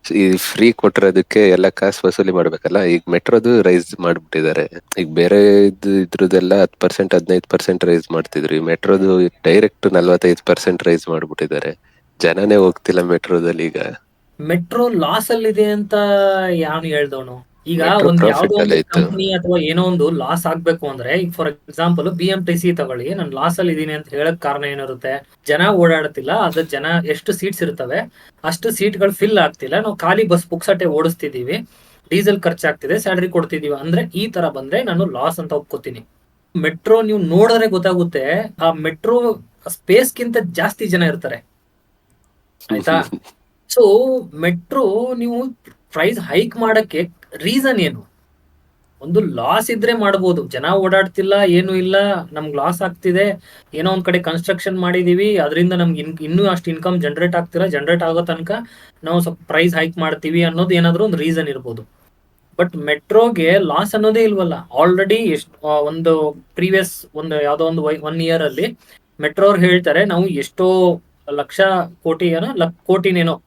ಈ ಫ್ರೀ ಕೊಟ್ಟಿರೋದಕ್ಕೆ ಎಲ್ಲ ಕಾಸು ವಸೂಲಿ ಮಾಡ್ಬೇಕಲ್ಲ. ಈಗ ಮೆಟ್ರೋದು ರೈಸ್ ಮಾಡ್ಬಿಟ್ಟಿದ್ದಾರೆ. ಈಗ ಬೇರೆ ಇದ್ರದ್ದೆಲ್ಲ 10% 15% ರೈಸ್ ಮಾಡ್ತಿದ್ರು. ಈ ಮೆಟ್ರೋದು ಡೈರೆಕ್ಟ್ 45% ರೈಸ್ ಮಾಡ್ಬಿಟ್ಟಿದ್ದಾರೆ. ಜನನೇ ಹೋಗ್ತಿಲ್ಲ ಮೆಟ್ರೋದಲ್ಲಿ ಈಗ. ಮೆಟ್ರೋ ಲಾಸ್ ಅಲ್ಲಿದೆ ಅಂತ ಯಾವನು ಹೇಳ್ದವನು? ಈಗ ಮೆಟ್ರೋ ಒಂದ್ ಯಾವ್ದೋ ಪ್ರಾಫಿಟ್ ಅಲ್ಲ ಒಂದು ಇತ್ತು. ಕಂಪನಿ ಅಥವಾ ಏನೋ ಒಂದು ಲಾಸ್ ಆಗ್ಬೇಕು ಅಂದ್ರೆ, ಈಗ ಫಾರ್ ಎಕ್ಸಾಂಪಲ್ BMTC ತಗೊಳ್ಳಿ, ನಾನು ಲಾಸ್ ಅಲ್ಲಿ ಇದೀನಿ ಅಂತ ಹೇಳಕ್ ಕಾರಣ ಏನಿರುತ್ತೆ? ಜನ ಓಡಾಡ್ತಿಲ್ಲ, ಅದ್ರ ಜನ ಎಷ್ಟು ಸೀಟ್ಸ್ ಇರ್ತವೆ ಅಷ್ಟು ಸೀಟ್ಗಳು ಫಿಲ್ ಆಗ್ತಿಲ್ಲ, ನಾವು ಖಾಲಿ ಬಸ್ ಪುಕ್ಸಟ್ಟೆ ಓಡಿಸ್ತಿದೀವಿ, ಡೀಸೆಲ್ ಖರ್ಚಾಗ್ತಿದೆ, ಸ್ಯಾಲರಿ ಕೊಡ್ತಿದೀವಿ ಅಂದ್ರೆ ಈ ತರ ಬಂದ್ರೆ ನಾನು ಲಾಸ್ ಅಂತ ಒಪ್ಕೋತೀನಿ. ಮೆಟ್ರೋ ನೀವು ನೋಡಿದ್ರೆ ಗೊತ್ತಾಗುತ್ತೆ, ಆ ಮೆಟ್ರೋ ಸ್ಪೇಸ್ ಗಿಂತ ಜಾಸ್ತಿ ಜನ ಇರ್ತಾರೆ, ಆಯ್ತಾ? ಸೊ ಮೆಟ್ರೋ ನೀವು ಪ್ರೈಸ್ ಹೈಕ್ ಮಾಡಕ್ಕೆ ರೀಸನ್ ಏನು? ಒಂದು ಲಾಸ್ ಇದ್ರೆ ಮಾಡ್ಬೋದು, ಜನ ಓಡಾಡ್ತಿಲ್ಲ, ಏನು ಇಲ್ಲ, ನಮ್ಗೆ ಲಾಸ್ ಆಗ್ತಿದೆ, ಏನೋ ಒಂದ್ ಕಡೆ ಕನ್ಸ್ಟ್ರಕ್ಷನ್ ಮಾಡಿದೀವಿ, ಅದರಿಂದ ನಮ್ಗೆ ಇನ್ನೂ ಅಷ್ಟು ಇನ್ಕಮ್ ಜನರೇಟ್ ಆಗ್ತಿಲ್ಲ, ಜನರೇಟ್ ಆಗೋ ತನಕ ನಾವು ಸ್ವಲ್ಪ ಪ್ರೈಸ್ ಹೈಕ್ ಮಾಡ್ತೀವಿ ಅನ್ನೋದು ಏನಾದ್ರೂ ಒಂದು ರೀಸನ್ ಇರ್ಬೋದು. ಬಟ್ ಮೆಟ್ರೋಗೆ ಲಾಸ್ ಅನ್ನೋದೇ ಇಲ್ವಲ್ಲ. ಆಲ್ರೆಡಿ ಎಷ್ಟು ಒಂದು ಪ್ರೀವಿಯಸ್ ಒಂದು ಯಾವ್ದೋ ಒಂದು 1 ಇಯರ್ ಅಲ್ಲಿ ಮೆಟ್ರೋ ಅವ್ರು ಹೇಳ್ತಾರೆ, ನಾವು ಎಷ್ಟೋ ಲಕ್ಷ ಕೋಟಿ ಏನೋ ಕೋಟಿನೇನೋ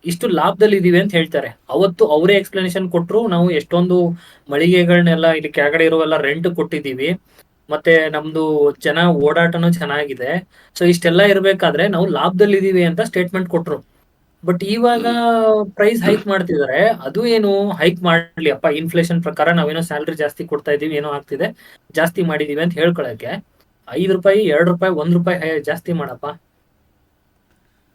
ಇಷ್ಟು ಲಾಭದಲ್ಲಿ ಇದೀವಿ ಅಂತ ಹೇಳ್ತಾರೆ. ಅವತ್ತು ಅವರೇ ಎಕ್ಸ್ಪ್ಲನೇಷನ್ ಕೊಟ್ರು, ನಾವು ಎಷ್ಟೊಂದು ಮಳಿಗೆಗಳನ್ನೆಲ್ಲ ಇಲ್ಲಿ ಕೆಳಗಡೆ ಇರುವೆಲ್ಲ ರೆಂಟ್ ಕೊಟ್ಟಿದೀವಿ, ಮತ್ತೆ ನಮ್ದು ಜನ ಓಡಾಟನೂ ಚೆನ್ನಾಗಿದೆ, ಸೊ ಇಷ್ಟೆಲ್ಲ ಇರ್ಬೇಕಾದ್ರೆ ನಾವು ಲಾಭದಲ್ಲಿ ಇದೀವಿ ಅಂತ ಸ್ಟೇಟ್ಮೆಂಟ್ ಕೊಟ್ರು. ಬಟ್ ಇವಾಗ ಪ್ರೈಸ್ ಹೈಕ್ ಮಾಡ್ತಿದ್ದಾರೆ. ಅದು ಏನು ಹೈಕ್ ಮಾಡ್ಲಿ ಅಪ್ಪ, ಇನ್ಫ್ಲೇಷನ್ ಪ್ರಕಾರ ನಾವೇನೋ ಸ್ಯಾಲರಿ ಜಾಸ್ತಿ ಕೊಡ್ತಾ ಇದೀವಿ, ಏನೋ ಆಗ್ತಿದೆ, ಜಾಸ್ತಿ ಮಾಡಿದೀವಿ ಅಂತ ಹೇಳ್ಕೊಳಕ್ಕೆ ₹5 ₹2 ₹1 ಜಾಸ್ತಿ ಮಾಡಪ್ಪ.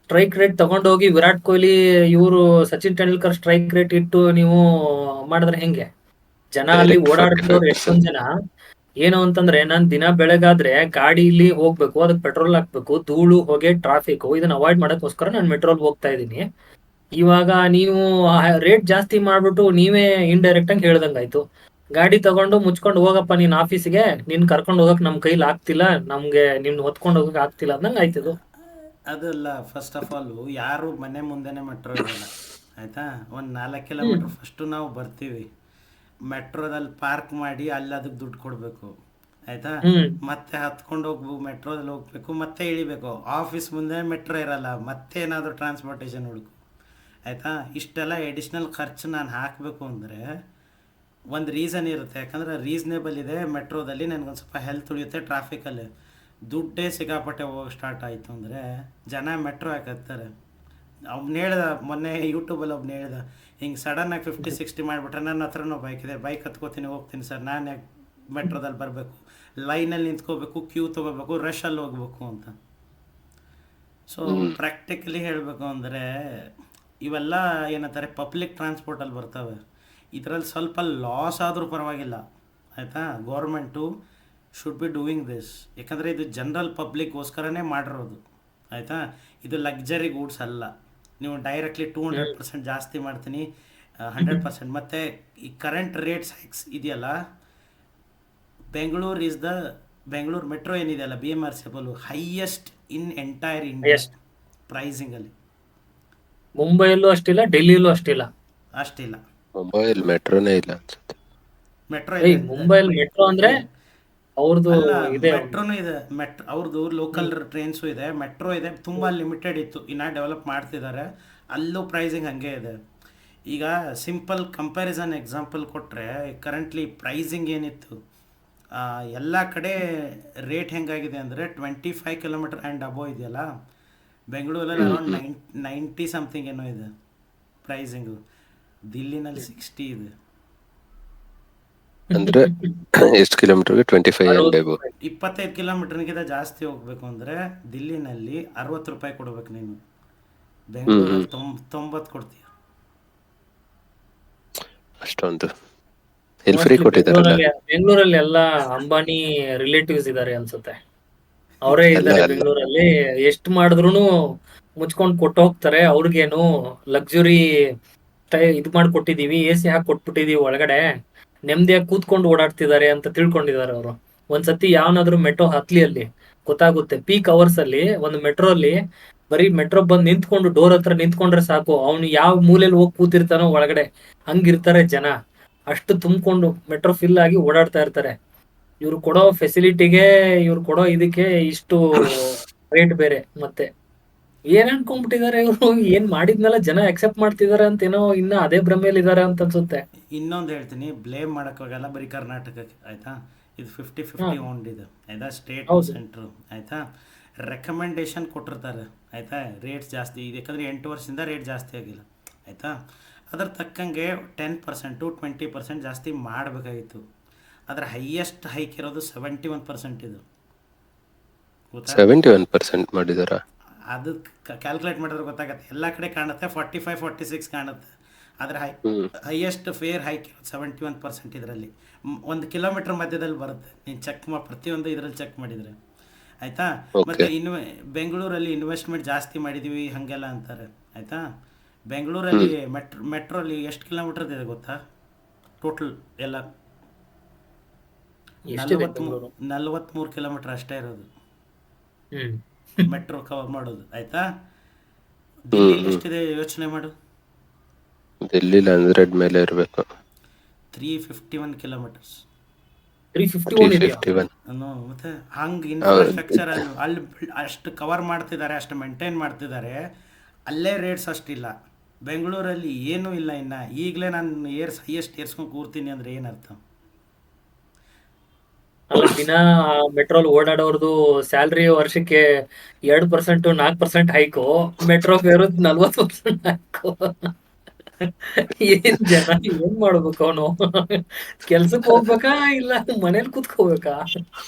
ಸ್ಟ್ರೈಕ್ ರೇಟ್ ತಗೊಂಡೋಗಿ ವಿರಾಟ್ ಕೊಹ್ಲಿ ಇವರು ಸಚಿನ್ ತೆಂಡೂಲ್ಕರ್ ಸ್ಟ್ರೈಕ್ ರೇಟ್ ಇಟ್ಟು ನೀವು ಮಾಡಿದ್ರೆ ಹೆಂಗೆ? ಜನ ಅಲ್ಲಿ ಡೈರೆಕ್ಟ್ ಓಡಾಡ್ತಿರೋರು 45%. ಎಷ್ಟೊಂದ್ ಜನ ಏನು ಅಂತಂದ್ರೆ, ನಾನ್ ದಿನ ಬೆಳಗಾದ್ರೆ ಗಾಡಿಲಿ ಹೋಗ್ಬೇಕು, ಅದಕ್ಕೆ ಪೆಟ್ರೋಲ್ ಹಾಕ್ಬೇಕು, ಧೂಳು ಹೊಗೆ ಟ್ರಾಫಿಕ್, ಇದನ್ನ ಅವಾಯ್ಡ್ ಮಾಡಕ್ಕೋಸ್ಕರ ನಾನು ಮೆಟ್ರೋಲ್ ಹೋಗ್ತಾ ಇದೀನಿ. ಇವಾಗ ನೀವು ರೇಟ್ ಜಾಸ್ತಿ ಮಾಡ್ಬಿಟ್ಟು ನೀವೇ ಇಂಡೈರೆಕ್ಟ್ ಆಗಿ ಹೇಳ್ದಂಗಾಯ್ತು. ಗಾಡಿ ತಗೊಂಡು ಮುಚ್ಕೊಂಡು ಹೋಗಪ್ಪ ನೀನ್ ಆಫೀಸ್ಗೆ, ನಿನ್ ಕರ್ಕೊಂಡು ಹೋಗಕ್ ನಮ್ ಕೈಲಿ ಆಗ್ತಿಲ್ಲ, ನಮ್ಗೆ ನಿನ್ ಹೊತ್ಕೊಂಡು ಹೋಗಕ್ ಆಗ್ತಿಲ್ಲ ಅಂದಂಗ ಆಯ್ತದು. ಅದಲ್ಲ, ಫಸ್ಟ್ ಆಫ್ ಆಲು ಯಾರು ಮನೆ ಮುಂದೆನೇ ಮೆಟ್ರೋ ಇರಲ್ಲ, ಆಯಿತಾ? ಒಂದು 4 ಕಿಲೋಮೀಟ್ರ್ ಫಸ್ಟು ನಾವು ಬರ್ತೀವಿ, ಮೆಟ್ರೋದಲ್ಲಿ ಪಾರ್ಕ್ ಮಾಡಿ ಅಲ್ಲಿ ಅದಕ್ಕೆ ದುಡ್ಡು ಕೊಡಬೇಕು, ಆಯಿತಾ? ಹ್ಮ್ ಮತ್ತೆ ಹತ್ಕೊಂಡು ಹೋಗ್ಬೇಕು, ಮೆಟ್ರೋದಲ್ಲಿ ಹೋಗ್ಬೇಕು, ಮತ್ತೆ ಇಳಿಬೇಕು. ಆಫೀಸ್ ಮುಂದೆ ಮೆಟ್ರೋ ಇರಲ್ಲ, ಮತ್ತೆ ಏನಾದರೂ ಟ್ರಾನ್ಸ್ಪೋರ್ಟೇಷನ್ ಹುಡುಕು, ಆಯಿತಾ? ಇಷ್ಟೆಲ್ಲ ಎಡಿಷ್ನಲ್ ಖರ್ಚು ನಾನು ಹಾಕಬೇಕು ಅಂದರೆ ಒಂದು ರೀಸನ್ ಇರುತ್ತೆ, ಯಾಕಂದರೆ ರೀಸನೇಬಲ್ ಇದೆ ಮೆಟ್ರೋದಲ್ಲಿ, ನನಗೊಂದು ಸ್ವಲ್ಪ ಹೆಲ್ತ್ ಉಳಿಯುತ್ತೆ. ಟ್ರಾಫಿಕಲ್ಲಿ ದುಡ್ಡೇ ಸಿಕ್ಕಾಪಟ್ಟೆ ಹೋಗಿ ಸ್ಟಾರ್ಟ್ ಆಯಿತು ಅಂದರೆ ಜನ ಮೆಟ್ರೋ ಹಾಕತ್ತಾರೆ. ಅವ್ನು ಹೇಳ್ದ ಮೊನ್ನೆ ಯೂಟ್ಯೂಬಲ್ಲಿ, ಒಬ್ನು ಹೇಳ್ದ, ಹಿಂಗೆ ಸಡನ್ನಾಗಿ 50-60 ಮಾಡಿಬಿಟ್ರೆ, ನನ್ನ ಹತ್ರನೂ ಬೈಕ್ ಇದೆ, ಬೈಕ್ ಹತ್ಕೋತೀನಿ ಹೋಗ್ತೀನಿ ಸರ್, ನಾನು ಯಾಕೆ ಮೆಟ್ರೋದಲ್ಲಿ ಬರಬೇಕು, ಲೈನಲ್ಲಿ ನಿಂತ್ಕೋಬೇಕು, ಕ್ಯೂ ತೊಗೋಬೇಕು, ರಶಲ್ಲಿ ಹೋಗ್ಬೇಕು ಅಂತ. ಸೊ ಪ್ರಾಕ್ಟಿಕಲಿ ಹೇಳಬೇಕು ಅಂದರೆ ಇವೆಲ್ಲ ಏನಂತಾರೆ ಪಬ್ಲಿಕ್ ಟ್ರಾನ್ಸ್ಪೋರ್ಟಲ್ಲಿ ಬರ್ತವೆ. ಇದರಲ್ಲಿ ಸ್ವಲ್ಪ ಲಾಸ್ ಆದರೂ ಪರವಾಗಿಲ್ಲ, ಆಯಿತಾ? Government should be doing this, ಯಾಕಂದರೆ ಇದು ಜನರಲ್ ಪಬ್ಲಿಕ್ಗೋಸ್ಕರನೇ ಮಾಡಿರೋದು, ಆಯಿತಾ? ಇದು ಲಕ್ಸರಿ ಗೂಡ್ಸ್ ಅಲ್ಲ. ನೀವು ಡೈರೆಕ್ಟ್ಲಿ 200% ಜಾಸ್ತಿ ಮಾಡ್ತೀನಿ, 100%. ಮತ್ತು ಈ ಕರೆಂಟ್ ರೇಟ್ಸ್ ಹೈಕ್ಸ್ ಇದೆಯಲ್ಲ, ಬೆಂಗಳೂರು ಮೆಟ್ರೋ ಏನಿದೆಯಲ್ಲ, BMRCL highest in entire India ಎಷ್ಟ್ ಪ್ರೈಸಿಂಗಲ್ಲಿ. ಮುಂಬೈಯಲ್ಲೂ ಅಷ್ಟಿಲ್ಲ, ಡೆಲ್ಲಿಯಲ್ಲೂ ಅಷ್ಟಿಲ್ಲ. ಅಷ್ಟಿಲ್ಲ. ಮುಂಬೈಲ್ ಮೆಟ್ರೋನೇ ಇಲ್ಲ ಅನ್ಸುತ್ತೆ. ಮೆಟ್ರೋ ಇದೆ, ಮುಂಬೈಯಲ್ಲಿ ಮೆಟ್ರೋ ಅಂದ್ರೆ ಇದೆ. ಅವ್ರದ್ದು ಅಲ್ಲ, ಇದೆ. ಮೆಟ್ರೋನು ಇದೆ, ಅವ್ರದ್ದು ಲೋಕಲ್ ಟ್ರೈನ್ಸು ಇದೆ, ಮೆಟ್ರೋ ಇದೆ. ತುಂಬ ಲಿಮಿಟೆಡ್ ಇತ್ತು, ಇನ್ನು ಡೆವಲಪ್ ಮಾಡ್ತಿದ್ದಾರೆ. ಅಲ್ಲೂ ಪ್ರೈಸಿಂಗ್ ಹಾಗೆ ಇದೆ. ಈಗ ಸಿಂಪಲ್ ಕಂಪ್ಯಾರಿಸನ್ ಎಕ್ಸಾಂಪಲ್ ಕೊಟ್ಟರೆ, ಕರೆಂಟ್ಲಿ ಪ್ರೈಸಿಂಗ್ ಏನಿತ್ತು ಎಲ್ಲ ಕಡೆ ರೇಟ್ ಹೆಂಗಾಗಿದೆ ಅಂದರೆ 25 ಕಿಲೋಮೀಟರ್ ಆ್ಯಂಡ್ ಅಬೋವ್ ಇದೆಯಲ್ಲ, ಬೆಂಗಳೂರಲ್ಲಿ ಅರೌಂಡ್ 90 ಸಮಥಿಂಗ್ ಏನೋ ಇದೆ ಪ್ರೈಸಿಂಗು, ದಿಲ್ಲಿನಲ್ಲಿ 60 ಇದೆ. ಅಂದ್ರೆ ಎಷ್ಟು ಕಿಲೋಮೀಟರ್ಗೆ 25 ಅಂಡ್ ಅಬೋ? 25 ಕಿಲೋಮೀಟರ್ಗಿಂತ ಜಾಸ್ತಿ ಹೋಗ್ಬೇಕು ಅಂದರೆ ದಿಲ್ಲಿನಲ್ಲಿ ₹60 ಕೊಡ್ಬೇಕು ನೀನು, ಬೆಂಗಳೂರಲ್ಲಿ 90 ಕೊಡ್ತೀಯ. ಅಷ್ಟೊಂದು ಎಲ್ಲಿ ಫ್ರೀ ಮೋಸ್ಟ್ಲಿ ಕೊಟ್ಟಿದ್ದಾರಲ್ಲ. ಬೆಂಗಳೂರಲ್ಲಿ ಎಲ್ಲ ಅಂಬಾನಿ ರಿಲೇಟಿವ್ಸ್ ಇದಾರೆ ಅನ್ಸುತ್ತೆ, ಅವರೇ ಅಲ್ಲ ಇದ್ದಾರೆ ಅಲ್ಲ, ಬೆಂಗಳೂರಲ್ಲಿ. ಎಷ್ಟು ಮಾಡಿದ್ರು ಮುಚ್ಕೊಂಡು ಕೊಟ್ಟು ಹೋಗ್ತಾರೆ. ಅವ್ರಿಗೇನು ಲಕ್ಸುರಿ ಇದು ಮಾಡ್ಕೊಟ್ಟಿದೀವಿ, AC ಹಾಕಿ ಕೊಟ್ಬಿಟ್ಟಿದೀವಿ ಒಳಗಡೆ, ನೆಮ್ಮದಿಯಾಗಿ ಕೂತ್ಕೊಂಡು ಓಡಾಡ್ತಿದ್ದಾರೆ ಅಂತ ತಿಳ್ಕೊಂಡಿದ್ದಾರೆ ಅವರು. ಒಂದ್ಸತಿ ಯಾವನಾದ್ರೂ ಮೆಟ್ರೋ ಹತ್ಲಿ ಅಲ್ಲಿ ಗೊತ್ತಾಗುತ್ತೆ. ಪೀಕ್ ಅವರ್ಸ್ ಅಲ್ಲಿ ಒಂದು ಮೆಟ್ರೋ ಅಲ್ಲಿ ಬರೀ ಮೆಟ್ರೋ ಬಂದ್ ನಿಂತ್ಕೊಂಡು ಡೋರ್ ಹತ್ರ ನಿಂತ್ಕೊಂಡ್ರೆ ಸಾಕು, ಅವ್ನು ಯಾವ ಮೂಲೆಯಲ್ಲಿ ಹೋಗಿ ಕೂತಿರ್ತಾನೋ ಒಳಗಡೆ, ಹಂಗಿರ್ತಾರೆ ಜನ. ಅಷ್ಟು ತುಂಬಿಕೊಂಡು ಮೆಟ್ರೋ ಫಿಲ್ ಆಗಿ ಓಡಾಡ್ತಾ ಇರ್ತಾರೆ. ಇವ್ರು ಕೊಡೋ ಫೆಸಿಲಿಟಿಗೆ, ಇವ್ರು ಕೊಡೋ ಇದಕ್ಕೆ ಇಷ್ಟು ರೇಟ್ ಬೇರೆ ಮತ್ತೆ. ಏನ್ ಅನ್ಕೊಂಡ್ಬಿಟ್ಟಿದ್ದಾರೆ ಇವರು, ಏನ್ ಮಾಡಿದ್ನೆಲ್ಲ ಜನ ಅಕ್ಸೆಪ್ಟ್ ಮಾಡ್ತಿದಾರೆ ಅಂತ ಏನೋ ಇನ್ನ ಅದೇ ಭ್ರಮೆಯಲ್ಲಿ ಇದಾರೆ ಅಂತ ಅನ್ಸುತ್ತೆ. ಇನ್ನೊಂದು ಹೇಳ್ತೀನಿ, ಬ್ಲೇಮ್ ಮಾಡೋಕ್ಕಾಗಲ್ಲ ಬರೀ ಕರ್ನಾಟಕಕ್ಕೆ, ಆಯಿತಾ. ಇದು 50-50 ಹಾ ಓನ್ಡ್ ಇದು, ಆಯಿತಾ, ಸ್ಟೇಟು ಹೌದು. ಸೆಂಟ್ರು, ಆಯಿತಾ. ರೆಕಮೆಂಡೇಶನ್ ಕೊಟ್ಟಿರ್ತಾರೆ, ಆಯಿತಾ, ರೇಟ್ಸ್ ಜಾಸ್ತಿ ಇದೆ ಯಾಕಂದರೆ 8 ವರ್ಷದಿಂದ ರೇಟ್ ಜಾಸ್ತಿ ಆಗಿಲ್ಲ, ಆಯಿತಾ. ಅದ್ರ ತಕ್ಕಂಗೆ 10%-20% ಜಾಸ್ತಿ ಮಾಡಬೇಕಾಗಿತ್ತು. ಅದರ ಹೈಯೆಸ್ಟ್ ಹೈಕ್ ಇರೋದು 71% ಇದು, ಗೊತ್ತಾ. 71% ಮಾಡಿದಾರ? ಅದು ಕ್ಯಾಲ್ಕುಲೇಟ್ ಮಾಡಿದ್ರೆ ಗೊತ್ತಾಗತ್ತೆ, ಎಲ್ಲ ಕಡೆ ಕಾಣುತ್ತೆ 45-46 ಕಾಣುತ್ತೆ. ಆದರೆ ಹ್ಮ್. ಹೈಯೆಸ್ಟ್ ಫೇರ್ ಹೈಕ್ 71% ಇದರಲ್ಲಿ. 1 ಕಿಲೋಮೀಟ್ರ್ ಮಧ್ಯದಲ್ಲಿ ಬರುತ್ತೆ, ನೀನು ಚೆಕ್ ಪ್ರತಿಯೊಂದು ಇದರಲ್ಲಿ ಚೆಕ್ ಮಾಡಿದರೆ, ಆಯಿತಾ. ಮತ್ತು ಓಕೆ. ಬೆಂಗಳೂರಲ್ಲಿ ಇನ್ವೆಸ್ಟ್ಮೆಂಟ್ ಜಾಸ್ತಿ ಮಾಡಿದ್ದೀವಿ ಹಾಗೆಲ್ಲ ಅಂತಾರೆ, ಆಯಿತಾ. ಹ್ಮ್. ಬೆಂಗಳೂರಲ್ಲಿ ಮೆಟ್ರೋಲಿ ಎಷ್ಟು ಕಿಲೋಮೀಟರ್ ಇದೆ ಗೊತ್ತಾ ಟೋಟಲ್ ಎಲ್ಲ? ಎಷ್ಟಿದೆ ಬೆಂಗಳೂರು? 43 ಕಿಲೋಮೀಟ್ರ್ ಅಷ್ಟೇ ಇರೋದು ಹ್ಮ್ ಮೆಟ್ರೋ ಕವರ್ ಮಾಡೋದು, ಆಯಿತಾ. ಹ್ಮ್. ದಿಲ್ಲಿಲಿ ಹ್ಮ್. ಎಷ್ಟಿದೆ ಯೋಚನೆ ಮಾಡು. ಡೆಲ್ಲಿಲಿ 100 ಮೇಲೆ ಇರಬೇಕು. 351 ಕಿಲೋಮೀಟರ್ಸ್. 351 ಇದೆಯಾ? 351. ಅನ್ನೋ ಮತ್ತೆ ಹಂಗೆ ಹೌದು. ಇನ್ಫ್ರಾಸ್ಟ್ರಕ್ಚರ್ ಅಲ್ಲಿ ಅಷ್ಟು ಕವರ್ ಮಾಡ್ತಿದ್ದಾರೆ, ಅಷ್ಟು ಮೇಂಟೈನ್ ಮಾಡ್ತಿದ್ದಾರೆ, ಅಲ್ಲೇ ರೇಟ್ಸ್ ಅಷ್ಟಿಲ್ಲ. ಬೆಂಗಳೂರಲ್ಲಿ ಏನೂ ಇಲ್ಲ ಇನ್ನು. ಈಗಲೇ ನಾನು ಹೈಯೆಸ್ಟ್ ಏರ್ಸ್ಕೊಂಡು ಕೂರ್ತೀನಿ ಅಂದರೆ ಏನರ್ಥ? ಅಲ್ಲ, ದಿನ ಮೆಟ್ರೋಲ್ ಓಡಾಡೋರ್ದು ಸ್ಯಾಲ್ರಿ ವರ್ಷಕ್ಕೆ 2% 4% ಹೈಕು, ಮೆಟ್ರೋ ಫೇರ್ 40% ಹೈಕು. ಏನ್ ಜನ ಏನ್ ಮಾಡ್ಬೇಕು ಅವನು? ಕೆಲ್ಸಕ್ ಹೋಗ್ಬೇಕಾ ಇಲ್ಲ ಮನೇಲಿ ಕೂತ್ಕೋಬೇಕಾ?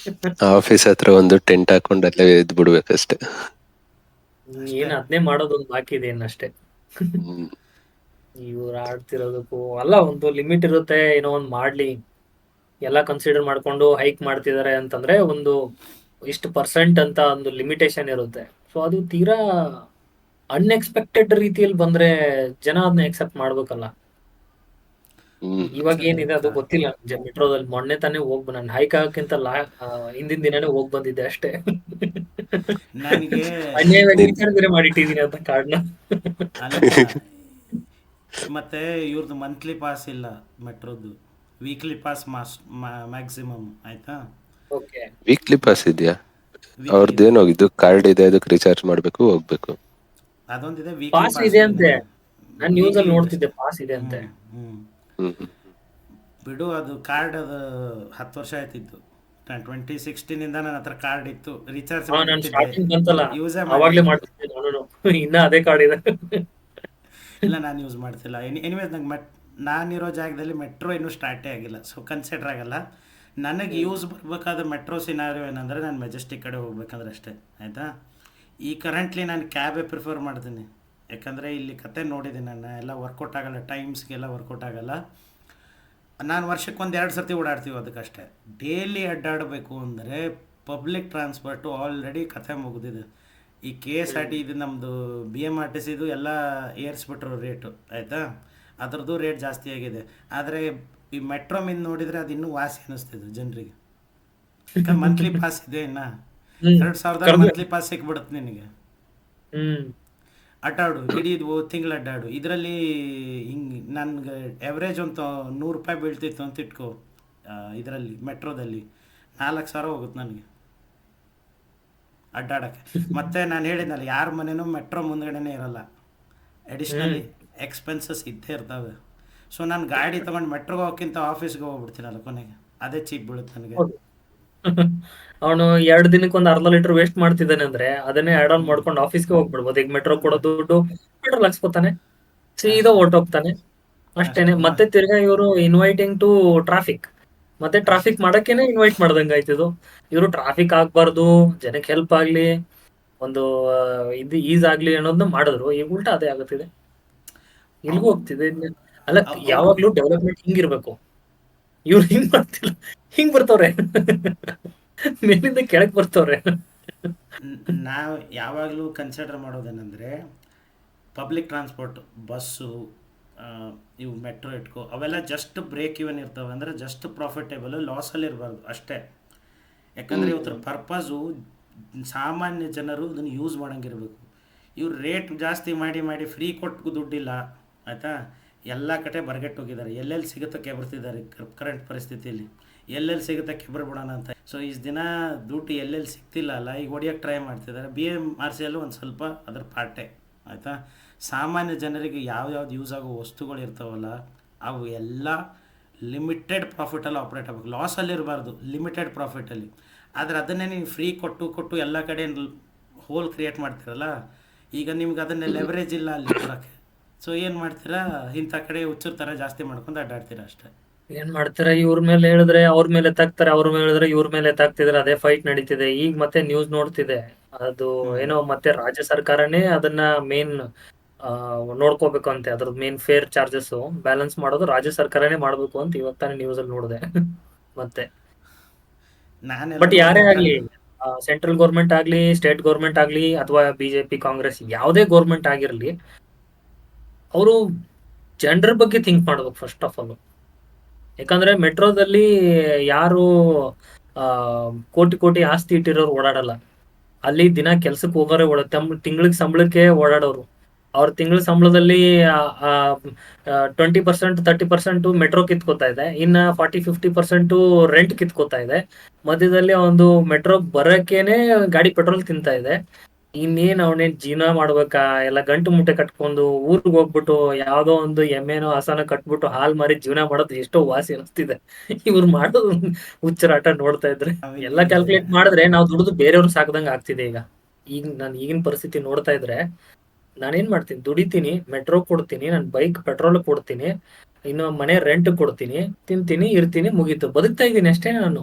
ಆಫೀಸ್ ಹತ್ರ ಒಂದು ಟೆಂಟ್ ಹಾಕೊಂಡು ಅಲ್ಲೇ ಇದ್ ಬಿಡ್ಬೇಕಷ್ಟೇ. ಅಷ್ಟೇ. ಏನ್ ಅದ್ನೇ ಮಾಡೋದೊಂದು ಬಾಕಿ ಇದೆ ಇನ್ನಷ್ಟೇ. ಹ್ಮ್. ಇವ್ರು ಆಡ್ತಿರೋದಕ್ಕೂ ಅಲ್ಲ, ಒಂದು ಲಿಮಿಟ್ ಇರುತ್ತೆ, ಏನೋ ಒಂದ್ ಮಾಡ್ಲಿ. ಎಲ್ಲ ಕನ್ಸಿಡರ್ ಮಾಡ್ಕೊಂಡು ಹೈಕ್ ಮಾಡ್ತಿದ್ದಾರೆ ಅಂತಂದ್ರೆ ಒಂದು ಇಷ್ಟು ಪರ್ಸೆಂಟ್ ಅಂತ ಒಂದು ಲಿಮಿಟೇಷನ್ ಇರುತ್ತೆ. ಸೊ ಅದು ತೀರಾ ಅನ್ಎಕ್ಸ್ಪೆಕ್ಟೆಡ್ ರೀತಿಯಲ್ಲಿ ಬಂದ್ರೆ ಜನ ಅದನ್ನ ಎಕ್ಸೆಪ್ಟ್ ಮಾಡ್ಬೇಕಲ್ಲ. ಹ್ಮ್. ಇವಾಗ ಸರಿ ಏನಿದೆ ಅದು ಗೊತ್ತಿಲ್ಲ. ಮೆಟ್ರೋದಲ್ಲಿ ಮೊನ್ನೆ ತಾನೇ ನಾನು ಹೈಕ್ ಆಗಕ್ಕಿಂತ ಹಿಂದಿನ ದಿನಾನೇ ಹೋಗ್ ಬಂದಿದ್ದೆ ಅಷ್ಟೇ. ನನಗೆ ಅನ್ಯಾಯವಾಗಿ ನಿನ್ ರೀಚಾರ್ಜ್ ಬೇರೆ ಮಾಡಿಟ್ಟಿದೀನಿ ಅಂತ ಕಾರ್ಡ್ನ. ಅಲ್ಲ, ಮತ್ತು ಇವ್ರದ್ದು ಮಂತ್ಲಿ ಪಾಸ್ ಇಲ್ಲ ಮೆಟ್ರೋದು, ವೀಕ್ಲಿ ಪಾಸ್ ಮ್ಯಾಕ್ಸಿಮಮ್, ಆಯಿತಾ. ಓಕೆ. ವೀಕ್ಲಿ ಪಾಸ್ ಇದೆಯಾ? ವೀಕ್ಲಿ ಅವ್ರದ್ದೇನೋ ಇದು ಕಾರ್ಡ್ ಇದೆ, ಅದಕ್ಕೆ ರಿಚಾರ್ಜ್ ಮಾಡ್ಬೇಕು, ಹೋಗ್ಬೇಕು. ಅದೊಂದಿದೆ, ವೀಕ್ಲಿ ಪಾಸ್ ಪಾಸ್ ಇದೆ ಇದೆ ಅಂತೆ. ನನಗೆ. ನಾನು ನ್ಯೂಸ್ ಅಲ್ಲಿ ವೀಕ್ಲಿ ಇದೆ ನೋಡ್ತಿದ್ದೆ ಅಷ್ಟೇ. ಪಾಸ್ ಇದೆ ಹ್ಞೂ ಅಂತೆ. ಹ್ಞೂ ಹ್ಮ್. ಹ್ಮ್. ಬಿಡು, ಅದು ಕಾರ್ಡ್ ಅದು 10 ವರ್ಷ ಆಯ್ತಿತ್ತು. 2016ಇಂದ ನನ್ನ ಹತ್ರ ಕಾರ್ಡ್ ಇತ್ತು, ರೀಚಾರ್ಜ್ ನಾನು ಮಾಡಿಟ್ಟಿದ್ದೆ, ಸ್ಟಾರ್ಟಿಂಗ್ ಬಂತಲ್ಲ ಯೂಸೇ ಅವಾಗ್ಲೇ ಮಾಡಿಲ್ಲ. ಮಾಡ್ತಿದ್ದೆ ನಾನು. ಇನ್ನ ಅದೇ ಕಾರ್ಡ್ ಇದೆ. ಇಲ್ಲ, ನಾನು ಯೂಸ್ ಮಾಡ್ತಿಲ್ಲ. ಎನಿವೇಸ್ ನಂಗೆ ನಾನಿರೋ ಜಾಗದಲ್ಲಿ ಮೆಟ್ರೋ ಇನ್ನೂ ಸ್ಟಾರ್ಟೇ ಆಗಿಲ್ಲ, ಸೊ ಕನ್ಸಿಡರ್ ಆಗಲ್ಲ. ನನಗೆ ಯೂಸ್ ಬರಬೇಕಾದ ಮೆಟ್ರೋ ಸಿನಾರಿಯೋ ಏನಂದರೆ ನಾನು ಮೆಜೆಸ್ಟಿಕ್ ಕಡೆ ಹೋಗ್ಬೇಕಂದ್ರೆ ಅಷ್ಟೇ, ಆಯಿತಾ. ಈ ಕರೆಂಟ್ಲಿ ನಾನು ಕ್ಯಾಬೇ ಪ್ರಿಫರ್ ಮಾಡ್ತೀನಿ, ಯಾಕಂದರೆ ಇಲ್ಲಿ ಕತೆ ನೋಡಿದ್ದೀನಿ ನಾನು, ಎಲ್ಲ ವರ್ಕೌಟ್ ಆಗಲ್ಲ, ಟೈಮ್ಸ್ಗೆಲ್ಲ ವರ್ಕೌಟ್ ಆಗಲ್ಲ. ನಾನು ವರ್ಷಕ್ಕೆ 1-2 ಸರ್ತಿ ಓಡಾಡ್ತೀವಿ, ಅದಕ್ಕಷ್ಟೇ. ಡೈಲಿ ಅಡ್ಡಾಡಬೇಕು ಅಂದರೆ ಪಬ್ಲಿಕ್ ಟ್ರಾನ್ಸ್ಪೋರ್ಟು ಆಲ್ರೆಡಿ ಕಥೆ ಮುಗಿದಿದೆ. ಈ KSRT ಇದು ನಮ್ಮದು BMRTCದು ಎಲ್ಲ ಏರಿಸ್ಬಿಟ್ರು ರೇಟು, ಆಯಿತಾ. ಅದರದ್ದು ರೇಟ್ ಜಾಸ್ತಿ ಆಗಿದೆ. ಆದರೆ ಈ ಮೆಟ್ರೋ ಮಿಂದ ನೋಡಿದರೆ ಅದು ಇನ್ನೂ ವಾಸಿ ಅನ್ನಿಸ್ತಿದೆ ಜನರಿಗೆ, ಯಾಕಂದ್ರೆ ಮಂತ್ಲಿ ಪಾಸ್ ಇದೆ ಇನ್ನು. ಹ್ಮ್ 2000 ಕರ್ದು. ಮಂತ್ಲಿ ಪಾಸ್ ಸಿಕ್ಬಿಡುತ್ತೆ ನಿನಗೆ, ಹ್ಮ್ ಅಡ್ಡಾಡು ಇಡೀ ತಿಂಗಳು ಅಡ್ಡಾಡು. ಇದರಲ್ಲಿ ಹಿಂಗೆ ನನಗೆ ಎವ್ರೇಜ್ ಒಂದು 100 ರೂಪಾಯಿ ಬೀಳ್ತಿತ್ತು ಅಂತ ಇಟ್ಕೋ, ಇದರಲ್ಲಿ ಮೆಟ್ರೋದಲ್ಲಿ 4000 ಹೋಗುತ್ತೆ ನನಗೆ ಅಡ್ಡಾಡೋಕ್ಕೆ. ಮತ್ತು ನಾನು ಹೇಳಿದ್ನಲ್ಲ, ಯಾರ ಮನೆಯೂ ಮೆಟ್ರೋ ಮುಂದ್ಗಡೆನೇ ಇರಲ್ಲ, ಅಡಿಷ್ನಲಿ ಹ್ಮ್ ಎಕ್ಸ್ಪೆನ್ಸಸ್ ಇದ್ದೇ ಇರ್ತವೆ. ಸೊ ನಾನು ಗಾಡಿ ತೊಗೊಂಡು ಮೆಟ್ರೋಗೆ ಹೋಗೋಕ್ಕಿಂತ ಆಫೀಸ್ಗೆ ಹೋಗ್ಬಿಡ್ತೀನಲ್ಲ ಕೊನೆಗೆ, ಅದೇ ಚೀಪ್ ಬೀಳುತ್ತೆ ನನಗೆ. ಹೌದು. ಅವನು 2 ದಿನಕ್ಕೆ ಒಂದು ಅರ್ಧ ಲೀಟರ್ ವೇಸ್ಟ್ ಮಾಡ್ತಿದ್ದಾನೆ ಅಂದ್ರೆ ಅದನ್ನೇ ಆಡ್ ಆನ್ ಮಾಡ್ಕೊಂಡು ಆಫೀಸ್ಗೆ ಹೋಗ್ಬಿಡ್ಬೋದು. ಈಗ ಮೆಟ್ರೋ ಕೊಡೋ ದುಡ್ಡು ಪೆಟ್ರೋಲ್ ಹಾಕ್ಸ್ಕೊತಾನೆ, ಸೀದಾ ಅಷ್ಟೇ ಹೊರ್ಟೋಗ್ತಾನೆ. ಅಷ್ಟೇನೆ. ಅಷ್ಟೇ ಮತ್ತೆ ತಿರ್ಗಾ ಇವರು ಇನ್ವೈಟಿಂಗ್ ಟು ಟ್ರಾಫಿಕ್, ಮತ್ತೆ ಅಷ್ಟೇ. ಟ್ರಾಫಿಕ್ ಮಾಡಕ್ಕೇನೆ ಇನ್ವೈಟ್ ಮಾಡ್ದಂಗ ಆಯ್ತಿದು. ಇವರು ಟ್ರಾಫಿಕ್ ಆಗ್ಬಾರ್ದು, ಜನಕ್ಕೆ ಹೆಲ್ಪ್ ಆಗ್ಲಿ, ಒಂದು ಇದು ಈಸ್ ಆಗ್ಲಿ ಅನ್ನೋದನ್ನ ಮಾಡಿದ್ರು. ಈಗ ಉಲ್ಟಾ ಅದೇ ಆಗುತ್ತಿದೆ, ಇಲ್ಗೂ ಹೋಗ್ತಿದೆ. ಅಲ್ಲ, ಅವರು ಯಾವಾಗ್ಲೂ ಡೆವಲಪ್ಮೆಂಟ್ ಹಿಂಗಿರ್ಬೇಕು. ಇವ್ರು ಹಿಂಗ್ ಮಾಡ್ತಿಲ್ಲ, ಹಿಂಗ್ ಬರ್ತವ್ರೆ. ಮೇಲಿಂದ ಕೆಳಗ್ ಬರ್ತವ್ರೆ. ನಾವು ಯಾವಾಗಲೂ ಕನ್ಸಿಡರ್ ಮಾಡೋದೇನೆಂದರೆ, ಪಬ್ಲಿಕ್ ಟ್ರಾನ್ಸ್ಪೋರ್ಟ್, ಬಸ್ಸು, ಇವು ಮೆಟ್ರೋ ಇಟ್ಕೋ, ಅವೆಲ್ಲ ಜಸ್ಟ್ ಬ್ರೇಕ್ ಇವನ್ ಇರ್ತವೆ, ಅಂದರೆ ಜಸ್ಟ್ ಪ್ರಾಫಿಟೇಬಲು, ಲಾಸಲ್ಲಿ ಇರಬಾರ್ದು ಅಷ್ಟೇ. ಯಾಕಂದರೆ ಹ್ಮ್. ಇವತ್ತರ ಪರ್ಪಸು ಸಾಮಾನ್ಯ ಜನರು ಇದನ್ನು ಯೂಸ್ ಮಾಡೋಂಗಿರ್ಬೇಕು. ಇವ್ರು ರೇಟ್ ಜಾಸ್ತಿ ಮಾಡಿ ಮಾಡಿ ಫ್ರೀ ಕೊಟ್ಟು ದುಡ್ಡಿಲ್ಲ, ಆಯಿತಾ. ಎಲ್ಲ ಕಡೆ ಬರ್ಗೆಟ್ಟು ಹೋಗಿದ್ದಾರೆ, ಎಲ್ಲೆಲ್ಲಿ ಸಿಗುತ್ತಕ್ಕೆ ಬರ್ತಿದ್ದಾರೆ ಕರೆಂಟ್ ಪರಿಸ್ಥಿತಿಯಲ್ಲಿ. ಎಲ್ಲೆಲ್ಲಿ ಸಿಗುತ್ತೆ ಕೆಬ್ರ ಬಿಡೋಣ ಅಂತ. ಸೊ ಇಷ್ಟು ದಿನ ದುಡ್ಡು ಎಲ್ಲೆಲ್ಲಿ ಸಿಗ್ತಿಲ್ಲ ಅಲ್ಲ, ಈಗ ಹೊಡಿಯೋಕ್ಕೆ ಟ್ರೈ ಮಾಡ್ತಿದ್ದಾರೆ. BMRCL ಒಂದು ಸ್ವಲ್ಪ ಅದ್ರ ಪಾರ್ಟೆ ಆಯಿತಾ. ಸಾಮಾನ್ಯ ಜನರಿಗೆ ಯಾವ್ಯಾವ್ದು ಯೂಸ್ ಆಗೋ ವಸ್ತುಗಳು ಇರ್ತಾವಲ್ಲ ಅವು ಎಲ್ಲ ಲಿಮಿಟೆಡ್ ಪ್ರಾಫಿಟಲ್ಲಿ ಆಪ್ರೇಟ್ ಆಗಬೇಕು, ಲಾಸಲ್ಲಿ ಇರಬಾರ್ದು, ಲಿಮಿಟೆಡ್ ಪ್ರಾಫಿಟಲ್ಲಿ. ಆದರೆ ಅದನ್ನೇ ನೀವು ಫ್ರೀ ಕೊಟ್ಟು ಎಲ್ಲ ಕಡೆ ಹೋಲ್ ಕ್ರಿಯೇಟ್ ಮಾಡ್ತೀರಲ್ಲ, ಈಗ ನಿಮ್ಗೆ ಅದನ್ನೇ ಲೆವರೇಜ್ ಇಲ್ಲ ಅಲ್ಲಿ ಕೊಡೋಕ್ಕೆ. ಸೊ ಏನು ಮಾಡ್ತೀರಾ, ಇಂಥ ಕಡೆ ಹುಚ್ಚರ ಥರ ಜಾಸ್ತಿ ಮಾಡ್ಕೊಂಡು ಅಡ್ಡಾಡ್ತೀರಾ ಅಷ್ಟೇ. ಏನ್ ಮಾಡ್ತಾರೆ, ಇವ್ರ ಮೇಲೆ ಹೇಳಿದ್ರೆ ಅವ್ರ ಮೇಲೆ ತಾಕ್ತಾರೆ, ಅವ್ರ ಮೇಲೆ ಹೇಳಿದ್ರೆ ಇವ್ರ ಮೇಲೆ ತಾಕ್ತಿದ್ರೆ, ಅದೇ ಫೈಟ್ ನಡೀತಿದೆ. ಈಗ ಮತ್ತೆ ನ್ಯೂಸ್ ನೋಡ್ತಿದೆ, ಅದು ಏನೋ ಮತ್ತೆ ರಾಜ್ಯ ಸರ್ಕಾರನೇ ಅದನ್ನ ಮೇನ್ ನೋಡ್ಕೋಬೇಕು ಅಂತೆ. ಅದ್ರದ್ದು ಮೇನ್ ಫೇರ್ ಚಾರ್ಜಸ್ ಬ್ಯಾಲೆನ್ಸ್ ಮಾಡೋದು ರಾಜ್ಯ ಸರ್ಕಾರನೇ ಮಾಡ್ಬೇಕು ಅಂತ ಇವತ್ತು ತಾನೇ ನ್ಯೂಸ್ ಅಲ್ಲಿ ನೋಡಿದೆ. ಮತ್ತೆ ಬಟ್ ಯಾರೇ ಆಗ್ಲಿ, ಸೆಂಟ್ರಲ್ ಗೌರ್ಮೆಂಟ್ ಆಗ್ಲಿ, ಸ್ಟೇಟ್ ಗೌರ್ಮೆಂಟ್ ಆಗ್ಲಿ, ಅಥವಾ ಬಿಜೆಪಿ ಕಾಂಗ್ರೆಸ್ ಯಾವುದೇ ಗೌರ್ಮೆಂಟ್ ಆಗಿರ್ಲಿ, ಅವರು ಜನರ ಬಗ್ಗೆ ಥಿಂಕ್ ಮಾಡ್ಬೇಕು ಫಸ್ಟ್ ಆಫ್ ಆಲ್. ಯಾಕಂದ್ರೆ ಮೆಟ್ರೋದಲ್ಲಿ ಯಾರು ಕೋಟಿ ಕೋಟಿ ಆಸ್ತಿ ಇಟ್ಟಿರೋರು ಓಡಾಡಲ್ಲ. ಅಲ್ಲಿ ದಿನ ಕೆಲ್ಸಕ್ಕೆ ಹೋಗೋರೆ ತಿಂಗಳಿಗೆ ಸಂಬಳಕ್ಕೆ ಓಡಾಡೋರು. ಅವ್ರ ತಿಂಗಳ ಸಂಬಳದಲ್ಲಿ 20% 30% ಮೆಟ್ರೋ ಕಿತ್ಕೋತಾ ಇದೆ, ಇನ್ನ 40-50% ರೆಂಟ್ ಕಿತ್ಕೋತಾ ಇದೆ. ಮಧ್ಯದಲ್ಲಿ ಒಂದು ಮೆಟ್ರೋ ಬರಕ್ಕೇನೆ ಗಾಡಿ ಪೆಟ್ರೋಲ್ ತಿಂತಾ ಇದೆ. ಇನ್ನೇನ್ ಅವನೇನ್ ಜೀವನ ಮಾಡ್ಬೇಕಾ? ಎಲ್ಲ ಗಂಟು ಮುಟ್ಟೆ ಕಟ್ಕೊಂಡು ಊರ್ಗ್ ಹೋಗ್ಬಿಟ್ಟು ಯಾವ್ದೋ ಒಂದು ಎಮ್ಮೆನೋ ಹಸನ ಕಟ್ಬಿಟ್ಟು ಹಾಲ್ ಮಾರಿ ಜೀವನ ಮಾಡೋದು ಎಷ್ಟೋ ವಾಸಿ ಅನಿಸ್ತಿದೆ. ಇವ್ರು ಮಾಡೋದು ಹುಚ್ಚರಾಟ ನೋಡ್ತಾ ಇದ್ರೆ, ಎಲ್ಲ ಕ್ಯಾಲ್ಕುಲೇಟ್ ಮಾಡಿದ್ರೆ ನಾವು ದುಡಿದು ಬೇರೆಯವ್ರು ಸಾಕ್ದಂಗ ಆಗ್ತಿದೆ. ಈಗ ನಾನು ಈಗಿನ ಪರಿಸ್ಥಿತಿ ನೋಡ್ತಾ ಇದ್ರೆ ನಾನೇನ್ ಮಾಡ್ತೀನಿ, ದುಡಿತೀನಿ, ಮೆಟ್ರೋ ಕೊಡ್ತೀನಿ, ನನ್ ಬೈಕ್ ಪೆಟ್ರೋಲ್ ಕೊಡ್ತೀನಿ, ಇನ್ನು ಮನೆ ರೆಂಟ್ ಕೊಡ್ತೀನಿ, ತಿಂತೀನಿ, ಇರ್ತೀನಿ, ಮುಗೀತು, ಬದುಕ್ತಾ ಇದ್ದೀನಿ ಅಷ್ಟೇ. ನಾನು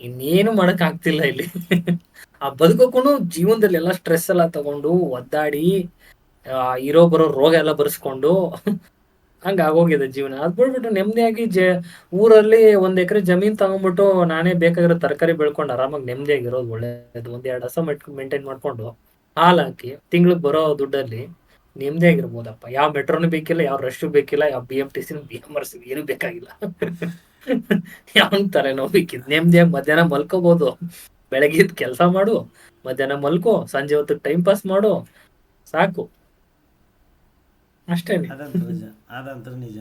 ಇನ್ನೇನು ಮಾಡಕ್ ಆಗ್ತಿಲ್ಲ ಇಲ್ಲಿ. ಆ ಬದುಕೋಕು ಜೀವನದಲ್ಲಿ ಎಲ್ಲ ಸ್ಟ್ರೆಸ್ ಎಲ್ಲ ತಗೊಂಡು ಒದ್ದಾಡಿ ಇರೋ ಬರೋ ರೋಗ ಎಲ್ಲ ಬರ್ಸ್ಕೊಂಡು ಹಂಗ ಆಗೋಗಿದೆ ಜೀವನ. ಅದ್ ಬಿಡ್ಬಿಟ್ಟು ನೆಮ್ಮದಿಯಾಗಿ ಊರಲ್ಲಿ 1 ಎಕರೆ ಜಮೀನ್ ತಗೊಂಡ್ಬಿಟ್ಟು ನಾನೇ ಬೇಕಾಗಿರೋ ತರಕಾರಿ ಬೆಳ್ಕೊಂಡು ಆರಾಮಾಗಿ ನೆಮ್ಮದಿಯಾಗಿರೋದು ಒಳ್ಳೇದು. 1-2 ಹಸ ಮೇಂಟೈನ್ ಮಾಡ್ಕೊಂಡು ಹಾಲ್ ಹಾಕಿ ತಿಂಗ್ಳಿಗೆ ಬರೋ ದುಡ್ಡಲ್ಲಿ ನೆಮ್ಮದಿಯಾಗಿರ್ಬೋದಪ್ಪ. ಯಾವ ಮೆಟ್ರೋನು ಬೇಕಿಲ್ಲ, ಯಾವ ರಶ್ ಬೇಕಿಲ್ಲ, ಯಾವ BMTC BMRC ಏನು ಬೇಕಾಗಿಲ್ಲ. ಯಾವ ತಲೆನೋವು ಬೇಕಿದ್, ನೆಮ್ಮದಿಯಾಗಿ ಮಧ್ಯಾಹ್ನ ಮಲ್ಕೋಬಹುದು. ಬೆಳಗ್ಗೆ ಕೆಲಸ ಮಾಡು, ಮಧ್ಯಾಹ್ನ ಮಲ್ಕೋ, ಸಂಜೆ ಹೊತ್ತು ಟೈಮ್ ಪಾಸ್ ಮಾಡು, ಸಾಕು ಅಷ್ಟೇ. ಅದಂತೂ ನಿಜ.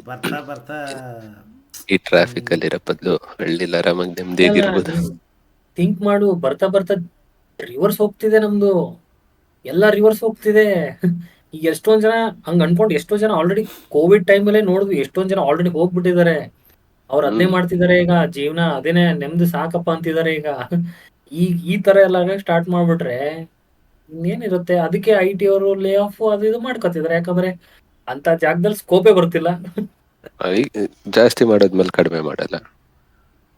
ಬರ್ತಾ ಬರ್ತಾ ಈ ಟ್ರಾಫಿಕ್ ಅಲ್ಲಿ ಇರೋ ಬದಲು ಹಳ್ಳಿಲಿ ಆರಾಮಾಗಿ ನೆಮ್ಮದಿಯಾಗಿರ್ಬೋದು. ಥಿಂಕ್ ಮಾಡು, ಬರ್ತಾ ಬರ್ತಾ ರಿವರ್ಸ್ ಹೋಗ್ತಿದೆ ನಮ್ದು, ಎಲ್ಲ ರಿವರ್ಸ್ ಹೋಗ್ತಿದೆ. ಈಗ ಎಷ್ಟೊಂದ್ ಜನ ಹಂಗ ಅನ್ಕೊಂಡು, ಎಷ್ಟೋ ಜನ ಆಲ್ರೆಡಿ ಕೋವಿಡ್ ಟೈಮಲ್ಲೇ ನೋಡಿದ್ವಿ, ಎಷ್ಟೊಂದ್ ಜನ ಆಲ್ರೆಡಿ ಹೋಗ್ಬಿಟ್ಟಿದ್ದಾರೆ. ಅವ್ರು ಅದೇ ಮಾಡ್ತಿದ್ದಾರೆ ಈಗ, ಜೀವನ ಅದೇನೆ ನೆಮ್ಮದಿ ಸಾಕಪ್ಪ ಅಂತಿದ್ದಾರೆ ಈಗ. ಈ ತರ ಎಲ್ಲ ಸ್ಟಾರ್ಟ್ ಮಾಡ್ಬಿಟ್ರೆ ಇನ್ನೇನಿರುತ್ತೆ. ಅದಕ್ಕೆ IT ಅವರು ಲೇ ಆಫ್ ಅದು ಇದು ಮಾಡ್ಕೊತಿದ್ದಾರೆ, ಯಾಕಂದ್ರೆ ಅಂತ ಜಾಗದಲ್ಲಿ ಸ್ಕೋಪೇ ಬರ್ತಿಲ್ಲ. ಜಾಸ್ತಿ ಮಾಡೋದ್ಮೇಲೆ ಕಡಿಮೆ ಮಾಡಲ್ಲ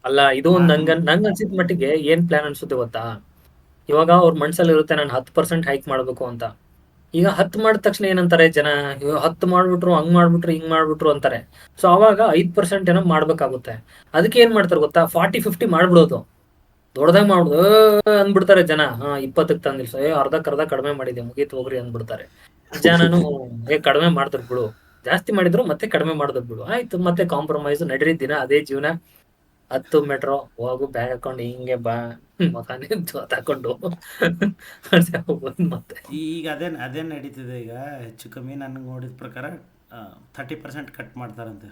ಅಲ್ಲ, ಇದು ಒಂದು ನಂಗ್ ಅನ್ಸಿದ ಮಟ್ಟಿಗೆ ಏನ್ ಪ್ಲಾನ್ ಅನ್ಸುತ್ತೆ ಗೊತ್ತಾ, ಇವಾಗ ಅವ್ರ ಮನ್ಸಲ್ಲಿ ಇರುತ್ತೆ ನಾನು 10% ಹೈಕ್ ಮಾಡ್ಬೇಕು ಅಂತ. ಈಗ 10 ಮಾಡಿದ ತಕ್ಷಣ ಏನಂತಾರೆ ಜನ, 10 ಮಾಡ್ಬಿಟ್ರು, ಹಂಗ್ ಮಾಡ್ಬಿಟ್ರು, ಹಿಂಗ್ ಮಾಡ್ಬಿಟ್ರು ಅಂತಾರೆ. ಸೊ ಅವಾಗ 5% ಏನೋ ಮಾಡ್ಬೇಕಾಗುತ್ತೆ. ಅದಕ್ಕೆ ಏನ್ ಮಾಡ್ತಾರೆ ಗೊತ್ತಾ, 40-50 ಮಾಡ್ಬಿಡೋದು, ದೊಡ್ಡದಾಗ ಮಾಡುದು ಅಂದ್ಬಿಡ್ತಾರೆ ಜನ. 20ಕ್ಕೆ ತಂದಿಲ್ಲ, ಅರ್ಧಕ್ಕರ್ಧ ಕಡಿಮೆ ಮಾಡಿದೆ, ಮುಗೀತು ಹೋಗ್ರಿ ಅಂದ್ಬಿಡ್ತಾರೆ ಜನನು. ಕಡಿಮೆ ಮಾಡಿದ್ರು ಬಿಡು, ಜಾಸ್ತಿ ಮಾಡಿದ್ರು ಮತ್ತೆ ಕಡಿಮೆ ಮಾಡಿದ್ರು ಬಿಡು, ಆಯ್ತು ಮತ್ತೆ ಕಾಂಪ್ರಮೈಸ್ ನಡೀರಿ, ದಿನ ಅದೇ ಜೀವನ. 10 ಮೆಟ್ರೋ ಹೋಗು, ಬ್ಯಾಗ್ ಹಾಕೊಂಡು ಹಿಂಗೆ ಬಾ, ಮಕಾನೆ ಹಾಕೊಂಡು ಮತ್ತೆ. ಈಗ ಅದೇ ನಡೀತಿದೆ. ಈಗ ಹೆಚ್ಚು ಕಮ್ಮಿ ನನಗೆ ನೋಡಿದ ಪ್ರಕಾರ 30% ಕಟ್ ಮಾಡ್ತಾರಂತೆ.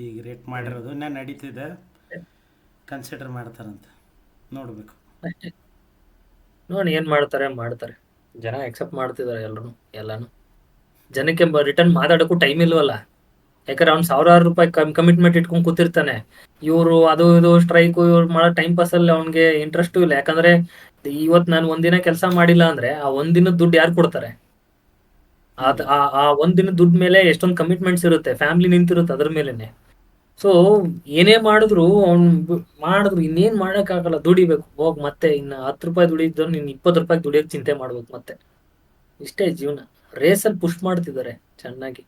ಈಗ ರೇಟ್ ಮಾಡಿರೋದು ಇನ್ನೂ ನಡೀತಿದೆ, ಕನ್ಸಿಡರ್ ಮಾಡ್ತಾರಂತೆ, ನೋಡ್ಬೇಕು. ನೋಡಿ ಏನ್ ಮಾಡ್ತಾರೆ ಜನ. ಎಕ್ಸೆಪ್ಟ್ ಮಾಡ್ತಿದಾರೆ ಎಲ್ಲಾನು. ಜನಕ್ಕೆ ರಿಟರ್ನ್ ಮಾತಾಡೋಕ್ಕೂ ಟೈಮ್ ಇಲ್ವಲ್ಲ. ಯಾಕಂದ್ರೆ ಅವ್ನು 1000 ರೂಪಾಯಿ ಕಮಿಟ್ಮೆಂಟ್ ಇಟ್ಕೊಂಡ್ ಕೂತಿರ್ತಾನೆ. ಇವ್ರು ಅದು ಇದು ಸ್ಟ್ರೈಕ್, ಇವ್ರು ಮಾಡೋ ಟೈಮ್ ಪಾಸ್ ಅಲ್ಲಿ ಅವ್ನಿಗೆ ಇಂಟ್ರೆಸ್ಟ್ ಇಲ್ಲ. ಯಾಕಂದ್ರೆ ಇವತ್ ನಾನು ಒಂದಿನ ಕೆಲಸ ಮಾಡಿಲ್ಲ ಅಂದ್ರೆ ಆ ಒಂದಿನದ ದುಡ್ಡು ಯಾರು ಕೊಡ್ತಾರೆ? ಆ ಒಂದಿನ ದುಡ್ಡು ಮೇಲೆ ಎಷ್ಟೊಂದು ಕಮಿಟ್ಮೆಂಟ್ಸ್ ಇರುತ್ತೆ, ಫ್ಯಾಮಿಲಿ ನಿಂತಿರುತ್ತೆ ಅದ್ರ ಮೇಲೆನೆ. ಸೊ ಏನೇ ಮಾಡಿದ್ರು ಇನ್ನೇನ್ ಮಾಡಕ್ ಆಗಲ್ಲ, ದುಡಿಬೇಕು. ಹೋಗ್ ಮತ್ತೆ ಇನ್ನ 10 ರೂಪಾಯಿ ದುಡಿದ್ರು ನೀನ್ 20 ರೂಪಾಯಿ ದುಡಿಯೋಕ್ ಚಿಂತೆ ಮಾಡ್ಬೇಕು ಮತ್ತೆ. ಇಷ್ಟೇ ಜೀವನ. ರೇಸಲ್ಲಿ ಪುಷ್ ಮಾಡ್ತಿದ್ದಾರೆ ಚೆನ್ನಾಗಿ.